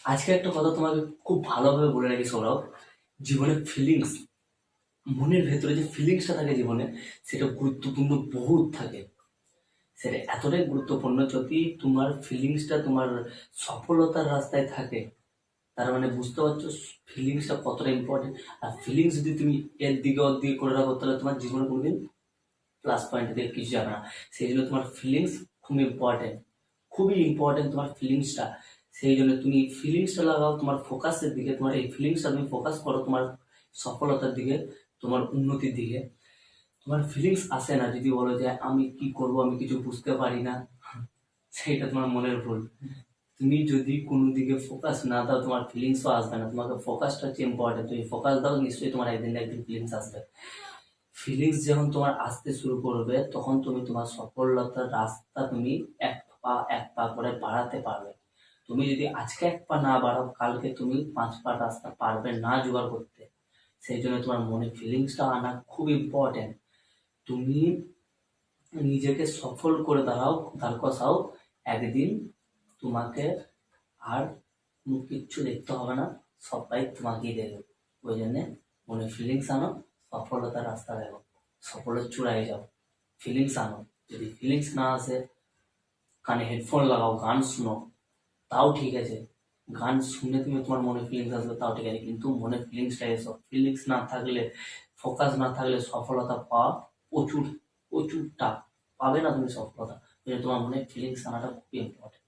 আজকে একটা কথা তোমাকে খুব ভালোভাবে বলে রাখি সৌরভ। জীবনে ফিলিংস, মনের ভেতরে যে ফিলিংসটা থাকে জীবনে, সেটা গুরুত্বপূর্ণ বহুত থাকে। সেটা এতটাই গুরুত্বপূর্ণ, যদি তোমার ফিলিংসটা তোমার সফলতার রাস্তায় থাকে, তার মানে বুঝতে পারছো ফিলিংসটা কতটা ইম্পর্টেন্ট। আর ফিলিংস যদি তুমি এর দিকে ওর দিকে করে রাখো, তাহলে তোমার জীবনে কোনোদিন প্লাস পয়েন্ট দিয়ে কিছু যাবে না। সেই জন্য তোমার ফিলিংস খুব ইম্পর্টেন্ট, খুবই ইম্পর্টেন্ট তোমার ফিলিংসটা। সেই জন্য তুমি ফিলিংসটা লাগাও তোমার ফোকাসের দিকে, তোমার এই ফিলিংসটা তুমি ফোকাস করো তোমার সফলতার দিকে, তোমার উন্নতির দিকে। তোমার ফিলিংস আসে না যদি বলো যে আমি কি করব, আমি কিছু বুঝতে পারি না, সেটা তোমার মনের ভুল। তুমি যদি কোনো দিকে ফোকাস না দাও, তোমার ফিলিংসও আসবে না। তোমাকে ফোকাসটা হচ্ছে ইম্পর্টেন্ট, তুমি ফোকাস দাও, নিশ্চয়ই তোমার একদিন না একদিন ফিলিংস আসবে। ফিলিংস যখন তোমার আসতে শুরু করবে, তখন তুমি তোমার সফলতার রাস্তা তুমি এক পা করে বাড়াতে পারবে। তুমি যদি আজকে এক পা না বাড়াও, কালকে তুমি 5 পা রাস্তা পারবে না জোগাড় করতে। সেই জন্য তোমার মনে ফিলিংসটা আনা খুব ইম্পর্টেন্ট। তুমি নিজেকে সফল করে দাঁড় কষাও, একদিন তোমাকে আর কিচ্ছু দেখতে হবে না, সবাই তোমাকেই দেবে। ওই জন্যে মনে ফিলিংস আনো, সফলতার রাস্তা দেখো, সফলের চূড়ায় যাও। ফিলিংস আনো। যদি ফিলিংস না আসে, কানে হেডফোন লাগাও, গান শুনো, তাও ঠিক আছে। গান শুনে তুমি তোমার মনে ফিলিংস আসবে, তাও ঠিক আছে, কিন্তু মনে ফিলিংসটা এসো। ফিলিংস না থাকলে, ফোকাস না থাকলে সফলতা পাওয়া প্রচুর প্রচুর টাফ। পাবে না তুমি সফলতা। তোমার মনে ফিলিংস আনাটা খুবই ইম্পর্টেন্ট।